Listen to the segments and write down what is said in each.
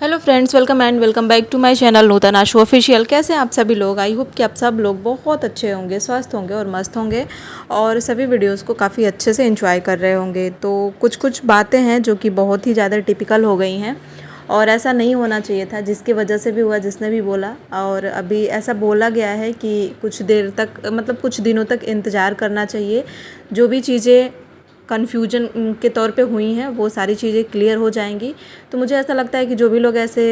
Hello friends, welcome and welcome back to my channel Nutan Ashu official. कैसे हैं आप सभी लोग? आई होप कि आप सब लोग बहुत अच्छे होंगे, स्वस्थ होंगे और मस्त होंगे और सभी वीडियोस को काफ़ी अच्छे से एंजॉय कर रहे होंगे। तो कुछ बातें हैं जो कि बहुत ही ज़्यादा टिपिकल हो गई हैं और ऐसा नहीं होना चाहिए था, जिसकी वजह से भी हुआ, जिसने भी बोला। और अभी ऐसा बोला गया है कि कुछ देर तक, मतलब कुछ दिनों तक इंतज़ार करना चाहिए। जो भी चीज़ें कन्फ्यूजन के तौर पे हुई हैं वो सारी चीज़ें क्लियर हो जाएंगी। तो मुझे ऐसा लगता है कि जो भी लोग ऐसे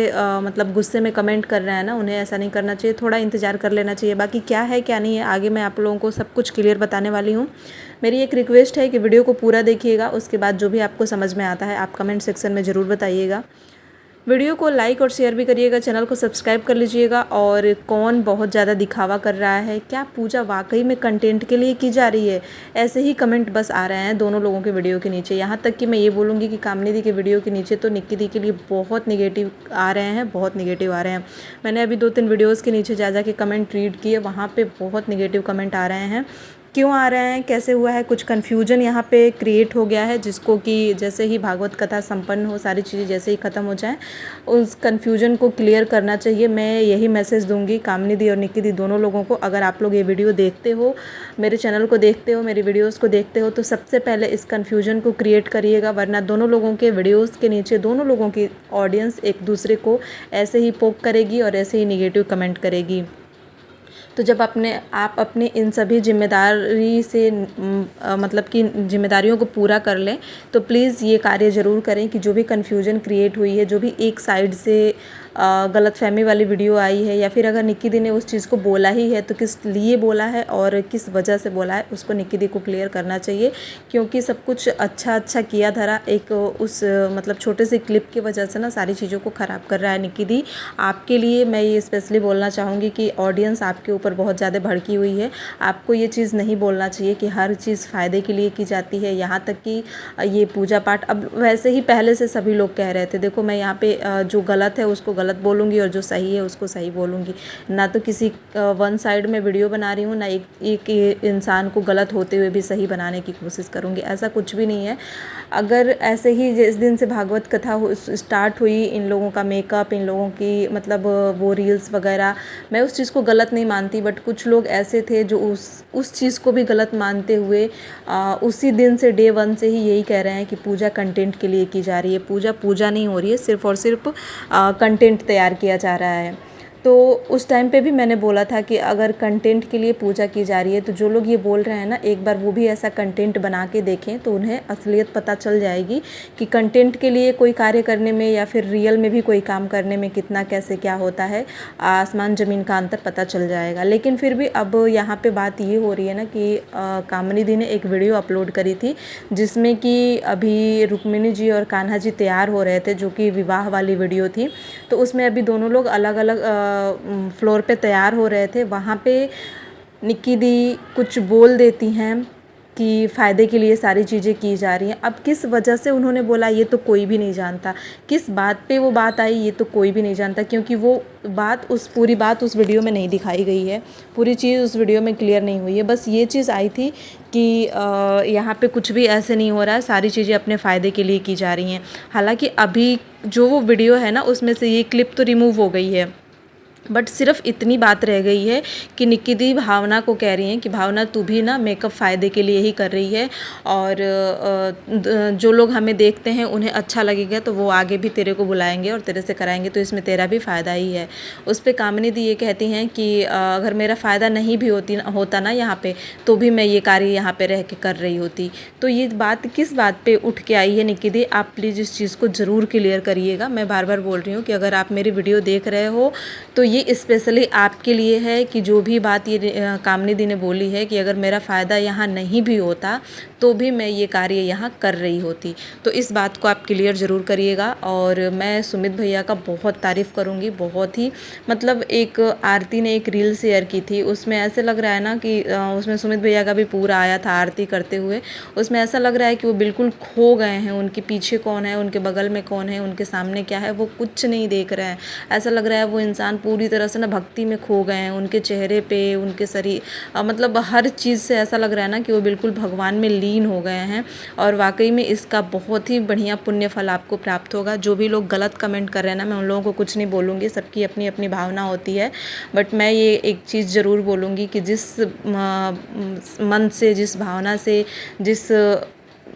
मतलब गुस्से में कमेंट कर रहे हैं ना, उन्हें ऐसा नहीं करना चाहिए, थोड़ा इंतज़ार कर लेना चाहिए। बाकी क्या है क्या नहीं है, आगे मैं आप लोगों को सब कुछ क्लियर बताने वाली हूँ। मेरी एक रिक्वेस्ट है कि वीडियो को पूरा देखिएगा, उसके बाद जो भी आपको समझ में आता है आप कमेंट सेक्शन में ज़रूर बताइएगा। वीडियो को लाइक और शेयर भी करिएगा, चैनल को सब्सक्राइब कर लीजिएगा। और कौन बहुत ज़्यादा दिखावा कर रहा है, क्या पूजा वाकई में कंटेंट के लिए की जा रही है? ऐसे ही कमेंट बस आ रहे हैं दोनों लोगों के वीडियो के नीचे। यहाँ तक कि मैं ये बोलूँगी कि कामनी दी के वीडियो के नीचे तो निक्की दी के लिए बहुत निगेटिव आ रहे हैं, बहुत निगेटिव आ रहे हैं। मैंने अभी 2-3 वीडियोज़ के नीचे जा के कमेंट रीड किए, वहाँ पर बहुत निगेटिव कमेंट आ रहे हैं। क्यों आ रहे हैं, कैसे हुआ है, कुछ कन्फ्यूजन यहाँ पे क्रिएट हो गया है, जिसको कि जैसे ही भागवत कथा संपन्न हो, सारी चीज़ें जैसे ही ख़त्म हो जाएं, उस कन्फ्यूजन को क्लियर करना चाहिए। मैं यही मैसेज दूंगी कामनी दी और निक्की दी दोनों लोगों को। अगर आप लोग ये वीडियो देखते हो, मेरे चैनल को देखते हो, मेरी वीडियोज़ को देखते हो, तो सबसे पहले इस कन्फ्यूजन को क्रिएट करिएगा, वरना दोनों लोगों के वीडियोज़ के नीचे दोनों लोगों की ऑडियंस एक दूसरे को ऐसे ही पोक करेगी और ऐसे ही निगेटिव कमेंट करेगी। तो जब आप अपने इन सभी जिम्मेदारी से मतलब कि जिम्मेदारियों को पूरा कर लें, तो प्लीज़ ये कार्य ज़रूर करें कि जो भी कन्फ्यूजन क्रिएट हुई है, जो भी एक साइड से गलतफहमी वाली वीडियो आई है, या फिर अगर निक्की दी ने उस चीज़ को बोला ही है तो किस लिए बोला है और किस वजह से बोला है, उसको निक्की दी को क्लियर करना चाहिए। क्योंकि सब कुछ अच्छा किया धरा एक उस मतलब छोटे से क्लिप की वजह से ना सारी चीज़ों को ख़राब कर रहा है निक्की दी। आपके लिए मैं ये स्पेशली बोलना चाहूँगी कि ऑडियंस आपके ऊपर बहुत ज़्यादा भड़की हुई है। आपको ये चीज़ नहीं बोलना चाहिए कि हर चीज़ फ़ायदे के लिए की जाती है। यहाँ तक कि ये पूजा पाठ अब वैसे ही पहले से सभी लोग कह रहे थे। देखो, मैं यहाँ पे जो गलत है उसको गलत बोलूँगी और जो सही है उसको सही बोलूँगी। ना तो किसी वन साइड में वीडियो बना रही हूँ, ना एक इंसान को गलत होते हुए भी सही बनाने की कोशिश करूँगी, ऐसा कुछ भी नहीं है। अगर ऐसे ही जिस दिन से भागवत कथा स्टार्ट हुई, इन लोगों का मेकअप, इन लोगों की मतलब वो रील्स वगैरह, मैं उस चीज़ को गलत नहीं मानती, बट कुछ लोग ऐसे थे जो उस चीज़ को भी गलत मानते हुए उसी दिन से डे 1 से ही यही कह रहे हैं कि पूजा कंटेंट के लिए की जा रही है। पूजा नहीं हो रही है, सिर्फ़ और सिर्फ कंटेंट तैयार किया जा रहा है। तो उस टाइम पे भी मैंने बोला था कि अगर कंटेंट के लिए पूजा की जा रही है, तो जो लोग ये बोल रहे हैं ना, एक बार वो भी ऐसा कंटेंट बना के देखें तो उन्हें असलियत पता चल जाएगी कि कंटेंट के लिए कोई कार्य करने में या फिर रियल में भी कोई काम करने में कितना कैसे क्या होता है, आसमान ज़मीन का अंतर पता चल जाएगा। लेकिन फिर भी अब यहाँ पे बात ये हो रही है ना कि कामनी दी ने एक वीडियो अपलोड करी थी, जिसमें कि अभी रुक्मिणी जी और कान्हा जी तैयार हो रहे थे, जो कि विवाह वाली वीडियो थी। तो उसमें अभी दोनों लोग अलग अलग फ्लोर पे तैयार हो रहे थे। वहाँ पे निक्की दी कुछ बोल देती हैं कि फ़ायदे के लिए सारी चीज़ें की जा रही हैं। अब किस वजह से उन्होंने बोला ये तो कोई भी नहीं जानता, किस बात पे वो बात आई ये तो कोई भी नहीं जानता, क्योंकि वो पूरी बात उस वीडियो में नहीं दिखाई गई है, पूरी चीज़ उस वीडियो में क्लियर नहीं हुई है। बस ये चीज़ आई थी कि यहाँ पे कुछ भी ऐसे नहीं हो रहा है, सारी चीज़ें अपने फ़ायदे के लिए की जा रही हैं। हालाँकि अभी जो वो वीडियो है ना, उसमें से ये क्लिप तो रिमूव हो गई है, बट सिर्फ इतनी बात रह गई है कि निक्की दी भावना को कह रही हैं कि भावना तू भी ना मेकअप फ़ायदे के लिए ही कर रही है, और जो लोग हमें देखते हैं उन्हें अच्छा लगेगा तो वो आगे भी तेरे को बुलाएंगे और तेरे से कराएंगे, तो इसमें तेरा भी फ़ायदा ही है। उस पर कामनी दी ये कहती हैं कि अगर मेरा फ़ायदा नहीं भी होता ना यहाँ पे, तो भी मैं ये कार्य यहाँ पे रह के कर रही होती। तो ये बात किस बात पे उठ के आई है निक्की दी, आप प्लीज़ इस चीज़ को ज़रूर क्लियर करिएगा। मैं बार बार बोल रही हूँ कि अगर आप मेरी वीडियो देख रहे हो तो ये स्पेशली आपके लिए है कि जो भी बात ये कामनी दी ने बोली है कि अगर मेरा फ़ायदा यहाँ नहीं भी होता तो भी मैं ये कार्य यहाँ कर रही होती, तो इस बात को आप क्लियर ज़रूर करिएगा। और मैं सुमित भैया का बहुत तारीफ़ करूँगी, बहुत ही, मतलब एक आरती ने एक रील शेयर की थी, उसमें ऐसे लग रहा है ना कि उसमें सुमित भैया का भी पूरा आया था आरती करते हुए। उसमें ऐसा लग रहा है कि वो बिल्कुल खो गए हैं, उनके पीछे कौन है, उनके बगल में कौन है, उनके सामने क्या है, वो कुछ नहीं देख रहे हैं। ऐसा लग रहा है वो इंसान पूरी तरह से ना भक्ति में खो गए हैं। उनके चेहरे पे, उनके शरीर, मतलब हर चीज़ से ऐसा लग रहा है ना कि वो बिल्कुल भगवान में लीन हो गए हैं और वाकई में इसका बहुत ही बढ़िया पुण्य फल आपको प्राप्त होगा। जो भी लोग गलत कमेंट कर रहे हैं ना, मैं उन लोगों को कुछ नहीं बोलूँगी, सबकी अपनी अपनी भावना होती है। बट मैं ये एक चीज़ ज़रूर बोलूँगी कि जिस मन से, जिस भावना से, जिस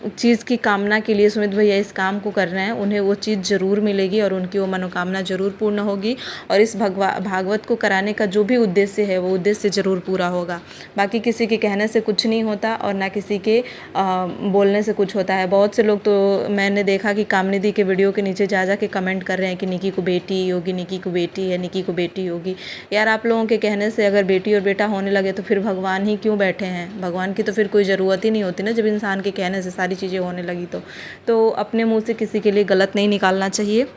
चीज़ की कामना के लिए सुमित भैया इस काम को कर रहे हैं, उन्हें वो चीज़ ज़रूर मिलेगी और उनकी वो मनोकामना ज़रूर पूर्ण होगी और इस भागवत को कराने का जो भी उद्देश्य है वो उद्देश्य ज़रूर पूरा होगा। बाकी किसी के कहने से कुछ नहीं होता और ना किसी के बोलने से कुछ होता है। बहुत से लोग तो मैंने देखा कि कामनी दी के वीडियो के नीचे जा के कमेंट कर रहे हैं कि निकी को बेटी होगी, निकी को बेटी है, निकी को बेटी होगी। यार, आप लोगों के कहने से अगर बेटी और बेटा होने लगे तो फिर भगवान ही क्यों बैठे हैं? भगवान की तो फिर कोई ज़रूरत ही नहीं होती ना, जब इंसान के कहने से सारी चीज़ें होने लगी तो अपने मुंह से किसी के लिए गलत नहीं निकालना चाहिए।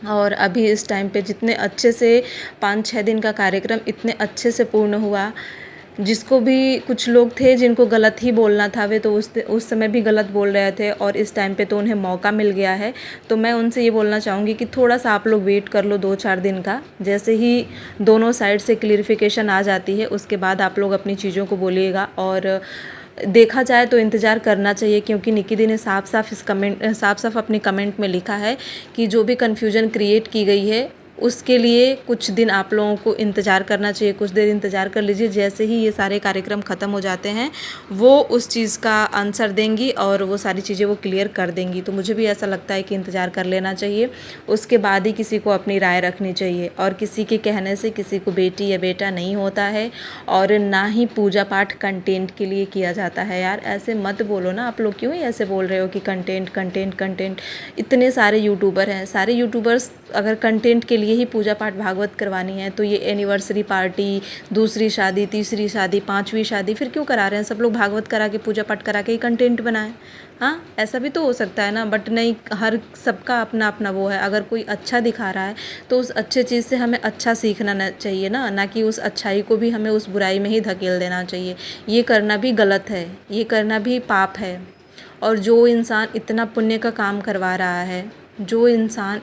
और अभी इस टाइम पे जितने अच्छे से 5-6 दिन का कार्यक्रम इतने अच्छे से पूर्ण हुआ, जिसको भी कुछ लोग थे जिनको गलत ही बोलना था, वे तो उस समय भी गलत बोल रहे थे और इस टाइम पे तो उन्हें मौका मिल गया है। तो मैं उनसे ये बोलना चाहूँगी कि थोड़ा सा आप लोग वेट कर लो 2-4 दिन का। जैसे ही दोनों साइड से क्लियरिफिकेशन आ जाती है उसके बाद आप लोग अपनी चीज़ों को बोलिएगा। और देखा जाए तो इंतज़ार करना चाहिए, क्योंकि निकी दी ने साफ साफ अपने कमेंट में लिखा है कि जो भी कन्फ्यूजन क्रिएट की गई है उसके लिए कुछ दिन आप लोगों को इंतज़ार करना चाहिए, कुछ देर इंतज़ार कर लीजिए। जैसे ही ये सारे कार्यक्रम ख़त्म हो जाते हैं वो उस चीज़ का आंसर देंगी और वो सारी चीज़ें वो क्लियर कर देंगी। तो मुझे भी ऐसा लगता है कि इंतज़ार कर लेना चाहिए, उसके बाद ही किसी को अपनी राय रखनी चाहिए। और किसी के कहने से किसी को बेटी या बेटा नहीं होता है और ना ही पूजा पाठ कंटेंट के लिए किया जाता है। यार, ऐसे मत बोलो ना, आप लोग क्यों ही ऐसे बोल रहे हो कि कंटेंट कंटेंट कंटेंट। इतने सारे यूट्यूबर हैं, सारे यूट्यूबर्स अगर कंटेंट के लिए ही पूजा पाठ भागवत करवानी है तो ये एनिवर्सरी पार्टी, दूसरी शादी, तीसरी शादी, 5वीं शादी फिर क्यों करा रहे हैं? सब लोग भागवत करा के, पूजा पाठ करा के ही कंटेंट बनाएं। हाँ, ऐसा भी तो हो सकता है ना। बट नहीं, हर सबका अपना अपना वो है। अगर कोई अच्छा दिखा रहा है तो उस अच्छे चीज़ से हमें अच्छा सीखना चाहिए ना कि उस अच्छाई को भी हमें उस बुराई में ही धकेल देना चाहिए। ये करना भी गलत है, ये करना भी पाप है। और जो इंसान इतना पुण्य का काम करवा रहा है, जो इंसान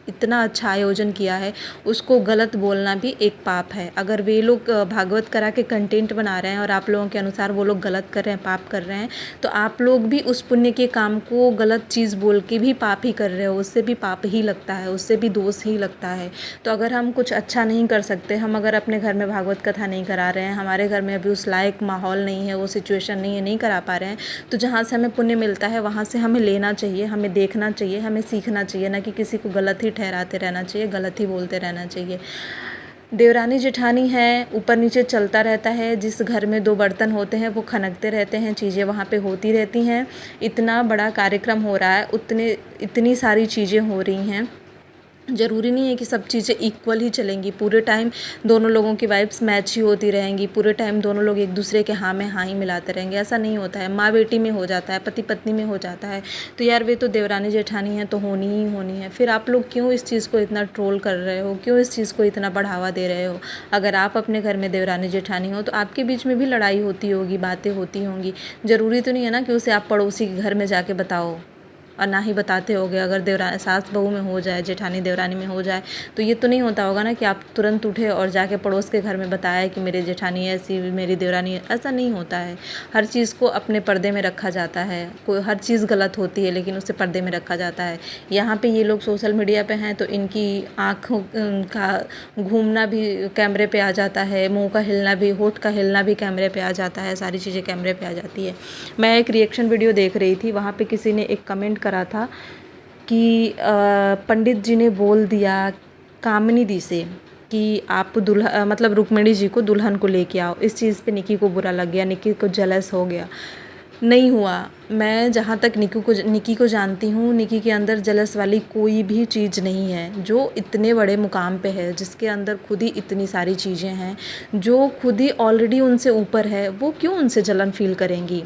इतना अच्छा आयोजन किया है, उसको गलत बोलना भी एक पाप है। अगर वे लोग भागवत करा के कंटेंट बना रहे हैं और आप लोगों के अनुसार वो लोग गलत कर रहे हैं, पाप कर रहे हैं, तो आप लोग भी उस पुण्य के काम को गलत चीज़ बोल के भी पाप ही कर रहे हो। उससे भी पाप ही लगता है, उससे भी दोष ही लगता है। तो अगर हम कुछ अच्छा नहीं कर सकते, हम अगर अपने घर में भागवत कथा नहीं करा रहे हैं, हमारे घर में अभी उस लायक माहौल नहीं है, वो सिचुएशन नहीं है, नहीं करा पा रहे हैं, तो जहाँ से हमें पुण्य मिलता है वहाँ से हमें लेना चाहिए, हमें देखना चाहिए, हमें सीखना चाहिए, ना कि किसी को गलत ही ठहराते रहना चाहिए, गलत ही बोलते रहना चाहिए। देवरानी जेठानी है, ऊपर नीचे चलता रहता है। जिस घर में 2 बर्तन होते हैं वो खनकते रहते हैं, चीज़ें वहाँ पे होती रहती हैं। इतना बड़ा कार्यक्रम हो रहा है, इतनी सारी चीज़ें हो रही हैं। ज़रूरी नहीं है कि सब चीज़ें इक्वल ही चलेंगी। पूरे टाइम दोनों लोगों की वाइब्स मैच ही होती रहेंगी, पूरे टाइम दोनों लोग एक दूसरे के हाँ में हाँ ही मिलाते रहेंगे, ऐसा नहीं होता है। माँ बेटी में हो जाता है, पति पत्नी में हो जाता है। तो यार, वे तो देवरानी जेठानी है तो होनी ही होनी है। फिर आप लोग क्यों इस चीज़ को इतना ट्रोल कर रहे हो, क्यों इस चीज़ को इतना बढ़ावा दे रहे हो? अगर आप अपने घर में देवरानी जेठानी हो तो आपके बीच में भी लड़ाई होती होगी, बातें होती होंगी। ज़रूरी तो नहीं है ना कि उसे आप पड़ोसी के घर में जाके बताओ, और ना ही बताते होगे। अगर सास बहू में हो जाए, जेठानी देवरानी में हो जाए, तो ये तो नहीं होता होगा ना कि आप तुरंत उठे और जाके पड़ोस के घर में बताया कि मेरी जेठानी ऐसी, मेरी देवरानी, ऐसा नहीं होता है। हर चीज़ को अपने पर्दे में रखा जाता है। कोई हर चीज़ गलत होती है लेकिन उसे पर्दे में रखा जाता है। यहाँ पे ये लोग सोशल मीडिया पे हैं तो इनकी आँखों का घूमना भी कैमरे पे आ जाता है, मुँह का हिलना भी, होठ का हिलना भी कैमरे पे आ जाता है, सारी चीज़ें कैमरे पे आ जाती है। मैं एक रिएक्शन वीडियो देख रही थी, वहाँ पे किसी ने एक कमेंट करा था कि पंडित जी ने बोल दिया कामिनी दी से कि आप मतलब रुक्मिणी जी को दुल्हन को लेके आओ। इस चीज़ पे निकी को बुरा लग गया, निकी को जेलस हो गया। नहीं हुआ। मैं जहाँ तक निकी को जानती हूँ, निकी के अंदर जेलस वाली कोई भी चीज़ नहीं है। जो इतने बड़े मुकाम पे है, जिसके अंदर खुद ही इतनी सारी चीज़ें हैं, जो खुद ही ऑलरेडी उनसे ऊपर है, वो क्यों उनसे जलन फील करेंगी?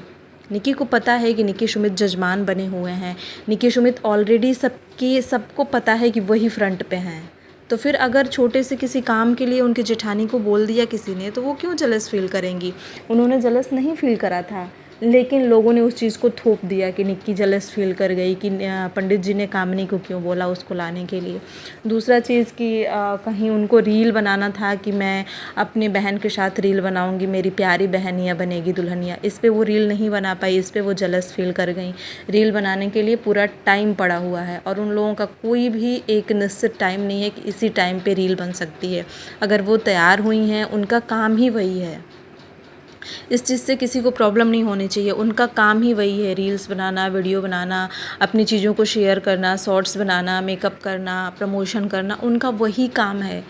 निकी को पता है कि निकी सुमित जजमान बने हुए हैं। निकी सुमित ऑलरेडी सबको पता है कि वही फ्रंट पे हैं। तो फिर अगर छोटे से किसी काम के लिए उनके जेठानी को बोल दिया किसी ने, तो वो क्यों जलस फील करेंगी? उन्होंने जलस नहीं फील करा था। लेकिन लोगों ने उस चीज़ को थोप दिया कि निक्की जेलस फील कर गई कि पंडित जी ने कामिनी को क्यों बोला उसको लाने के लिए। दूसरा चीज़ कि कहीं उनको रील बनाना था कि मैं अपनी बहन के साथ रील बनाऊंगी, मेरी प्यारी बहनिया बनेगी दुल्हनिया, इस पे वो रील नहीं बना पाई, इस पे वो जेलस फील कर गई। रील बनाने के लिए पूरा टाइम पड़ा हुआ है और उन लोगों का कोई भी एक निश्चित टाइम नहीं है कि इसी टाइम पे रील बन सकती है। अगर वो तैयार हुई हैं, उनका काम ही वही है। इस चीज़ से किसी को प्रॉब्लम नहीं होनी चाहिए। उनका काम ही वही है, रील्स बनाना, वीडियो बनाना, अपनी चीज़ों को शेयर करना, शॉर्ट्स बनाना, मेकअप करना, प्रमोशन करना, उनका वही काम है।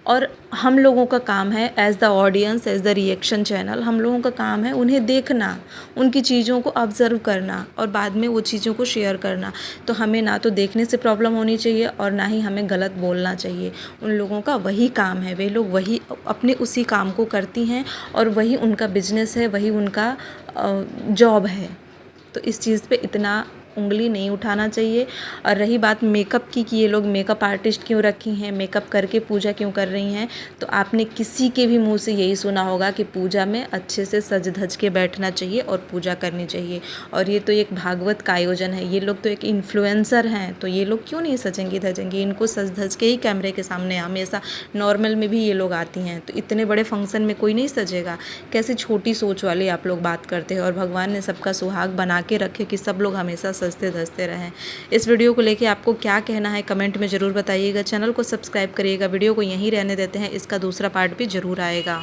और हम लोगों का काम है as the audience, as the reaction channel, हम लोगों का काम है उन्हें देखना, उनकी चीज़ों को ऑब्ज़र्व करना और बाद में वो चीज़ों को शेयर करना। तो हमें ना तो देखने से प्रॉब्लम होनी चाहिए और ना ही हमें गलत बोलना चाहिए। उन लोगों का वही काम है, वे लोग वही अपने उसी काम को करती हैं और वही उनका बिजनेस है, वही उनका जॉब है। तो इस चीज़ पे इतना उंगली नहीं उठाना चाहिए। और रही बात मेकअप की कि ये लोग मेकअप आर्टिस्ट क्यों रखी हैं, मेकअप करके पूजा क्यों कर रही हैं, तो आपने किसी के भी मुंह से यही सुना होगा कि पूजा में अच्छे से सज धज के बैठना चाहिए और पूजा करनी चाहिए। और ये तो एक भागवत का आयोजन है, ये लोग तो एक इन्फ्लुएंसर हैं, तो ये लोग क्यों नहीं सजेंगे धजेंगे, इनको सज धज के ही कैमरे के सामने हमेशा नॉर्मल में भी ये लोग आती हैं। तो इतने बड़े फंक्शन में कोई नहीं सजेगा। कैसे छोटी सोच वाले आप लोग बात करते हैं। और भगवान ने सबका सुहाग बना के रखे कि सब लोग हमेशा सजते धजते रहें। इस वीडियो को लेके आपको क्या कहना है कमेंट में ज़रूर बताइएगा। चैनल को सब्सक्राइब करिएगा। वीडियो को यहीं रहने देते हैं, इसका दूसरा पार्ट भी ज़रूर आएगा।